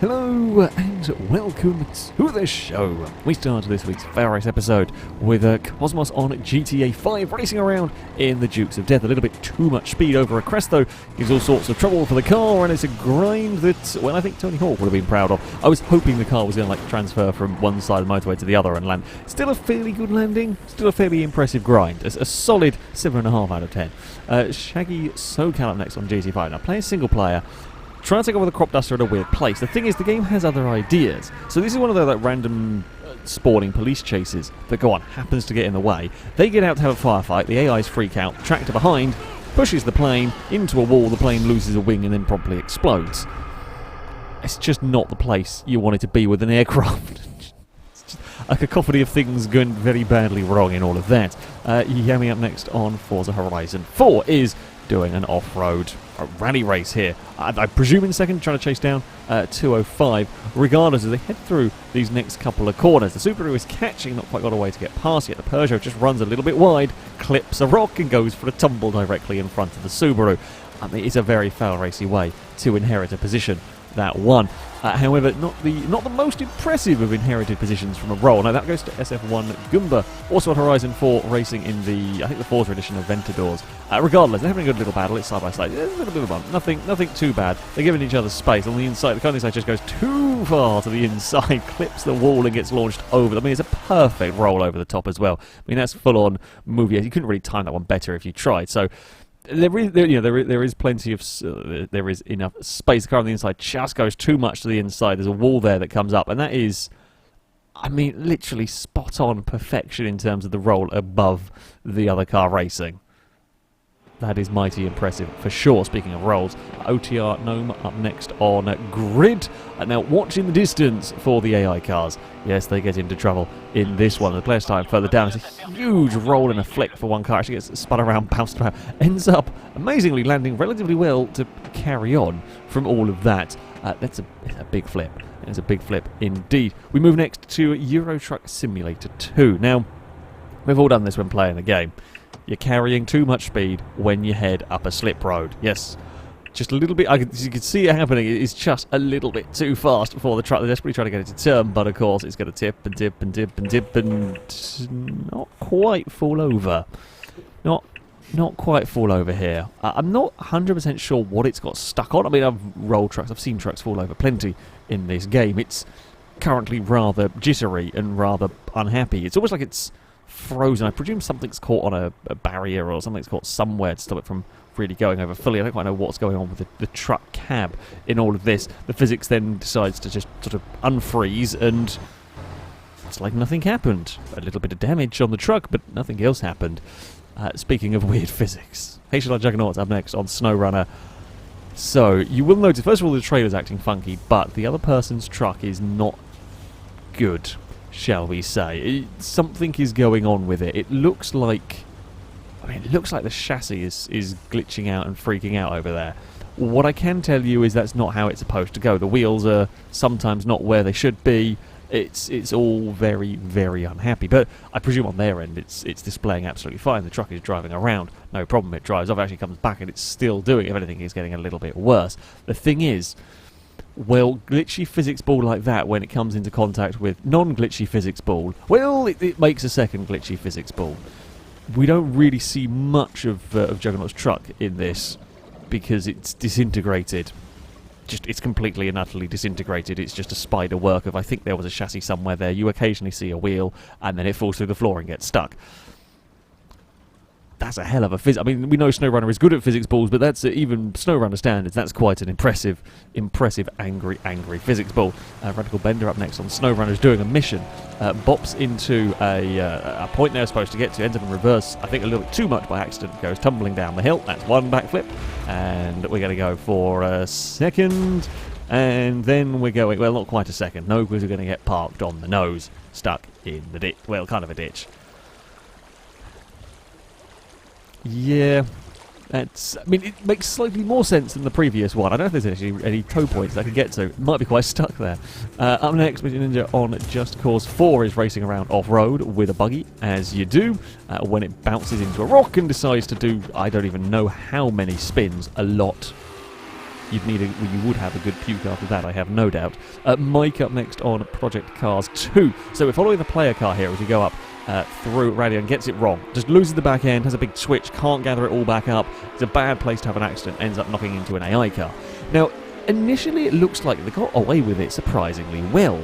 Hello and welcome to the show. We started this week's Failrace episode with Cosmos on GTA 5 racing around in the Dukes of Death. A little bit too much speed over a crest though gives all sorts of trouble for the car, and it's a grind that, well, I think Tony Hawk would have been proud of. I was hoping the car was going to transfer from one side of the motorway to the other and land. Still a fairly good landing, still a fairly impressive grind. A solid 7.5 out of 10. Shaggy SoCal up next on GTA 5. Now play a single player. Try and take over the crop duster at a weird place. The thing is, the game has other ideas. So this is one of the random spawning police chases that go on, happens to get in the way. They get out to have a firefight, the AIs freak out, tractor behind, pushes the plane into a wall, the plane loses a wing and then promptly explodes. It's just not the place you want it to be with an aircraft. It's just a cacophony of things going very badly wrong in all of that. Yami up next on Forza Horizon 4 is doing an off-road rally race here. I presume in second, trying to chase down 205, regardless as they head through these next couple of corners. The Subaru is catching, not quite got a way to get past yet. The Peugeot just runs a little bit wide, clips a rock and goes for a tumble directly in front of the Subaru. I mean, it's a very Failracey way to inherit a position, that one. However, not the most impressive of inherited positions from a roll. Now that goes to SF1 Goomba, also on Horizon 4, racing in the, I think, the Forza edition of Ventadors. Regardless, they're having a good little battle. It's side by side. There's a little bit of a bump. Nothing too bad. They're giving each other space. On the inside, the car on the inside just goes too far to the inside, clips the wall and gets launched over. I mean, it's a perfect roll over the top as well. I mean, that's full-on movie. You couldn't really time that one better if you tried. So there is plenty of there is enough space. The car on the inside just goes too much to the inside. There's a wall there that comes up, and that is, I mean, literally spot on perfection in terms of the roll above the other car racing. That is mighty impressive for sure. Speaking of rolls, OTR Gnome up next on Grid. Now watch in the distance for the AI cars. Yes, they get into trouble in this one. The player's time further down. It's a huge roll and a flick for one car. Actually gets spun around, bounced around. Ends up amazingly landing relatively well to carry on from all of that. It's a big flip. It's a big flip indeed. We move next to Euro Truck Simulator 2. Now, we've all done this when playing the game. You're carrying too much speed when you head up a slip road. Yes, just a little bit. You can see it happening. It's just a little bit too fast for the truck. They're desperately trying to get it to turn, but of course it's going to tip and dip and dip and dip and not quite fall over. Not quite fall over here. I'm not 100% sure what it's got stuck on. I mean, I've rolled trucks. I've seen trucks fall over plenty in this game. It's currently rather jittery and rather unhappy. It's almost like it's frozen. I presume something's caught on a barrier or something's caught somewhere to stop it from really going over fully. I don't quite know what's going on with the truck cab in all of this. The physics then decides to just sort of unfreeze, and it's like nothing happened. A little bit of damage on the truck, but nothing else happened. Speaking of weird physics, HLR Juggernaut's up next on Snowrunner. So, you will notice, first of all, the trailer's acting funky, but the other person's truck is not good, shall we say. Something is going on with it. It looks like, it looks like the chassis is glitching out and freaking out over there. What I can tell you is that's not how it's supposed to go. The wheels are sometimes not where they should be. It's all very, very unhappy. But I presume on their end it's displaying absolutely fine. The truck is driving around, no problem. It drives off, actually comes back, and it's still doing. If anything, it's getting a little bit worse. The thing is, well, glitchy physics ball like that, when it comes into contact with non-glitchy physics ball, well, it makes a second glitchy physics ball. We don't really see much of Juggernaut's truck in this because it's disintegrated. It's completely and utterly disintegrated. It's just a spider work of, I think there was a chassis somewhere there. You occasionally see a wheel, and then it falls through the floor and gets stuck. That's a hell of a physics. I mean, we know Snowrunner is good at physics balls, but that's even Snowrunner standards. That's quite an impressive, angry physics ball. Radical Bender up next on Snowrunner's doing a mission. Bops into a point they're supposed to get to, ends up in reverse, I think a little bit too much by accident, goes tumbling down the hill. That's one backflip, and we're going to go for a second, and then we're going, well, not quite a second, no, because we're going to get parked on the nose, stuck in the ditch, well, kind of a ditch. Yeah, I mean, it makes slightly more sense than the previous one. I don't know if there's actually any tow points I can get to. It might be quite stuck there. Up next, Mission Ninja on Just Cause 4 is racing around off-road with a buggy, as you do, when it bounces into a rock and decides to do, I don't even know how many spins, a lot. you would have a good puke after that, I have no doubt. Mike up next on Project Cars 2. So we're following the player car here as we go up through Radio and gets it wrong. Just loses the back end, has a big switch, can't gather it all back up. It's a bad place to have an accident, ends up knocking into an AI car. Now, initially it looks like they got away with it surprisingly well,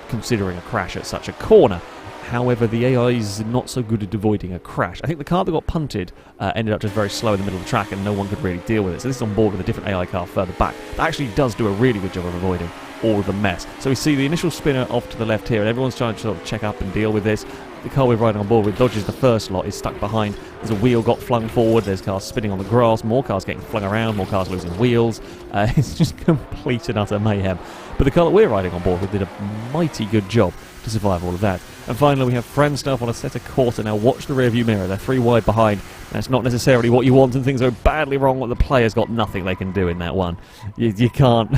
considering a crash at such a corner. However, the AI is not so good at avoiding a crash. I think the car that got punted ended up just very slow in the middle of the track and no one could really deal with it. So this is on board with a different AI car further back. That actually does do a really good job of avoiding all of the mess. So we see the initial spinner off to the left here and everyone's trying to sort of check up and deal with this. The car we're riding on board with dodges the first lot, is stuck behind. There's a wheel got flung forward, there's cars spinning on the grass, more cars getting flung around, more cars losing wheels. It's just complete and utter mayhem. But the car that we're riding on board with did a mighty good job to survive all of that. And finally we have Franstaff on a set of quarter. Now watch the rear view mirror, they're 3 wide behind. That's not necessarily what you want and things go badly wrong, the player's got nothing they can do in that one. You can't...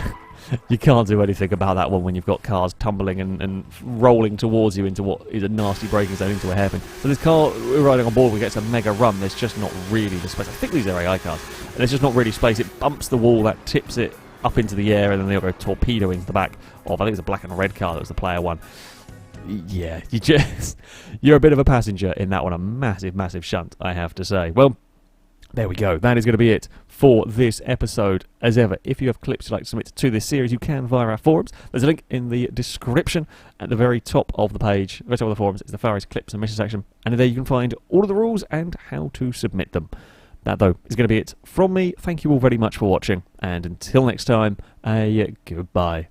You can't do anything about that one when you've got cars tumbling and rolling towards you into what is a nasty braking zone into a hairpin. So this car we're riding on board with gets a mega run. There's just not really the space. I think these are AI cars. And there's just not really space. It bumps the wall, that tips it up into the air, and then they'll go torpedo into the back of, I think it was a black and red car that was the player one. Yeah, you're a bit of a passenger in that one. A massive, massive shunt, I have to say. Well, there we go. That is going to be it for this episode. As ever, if you have clips you'd like to submit to this series, you can via our forums. There's a link in the description at the very top of the page. The very top of the forums is the Failrace clips and mission section. And there you can find all of the rules and how to submit them. That, though, is going to be it from me. Thank you all very much for watching. And until next time, goodbye.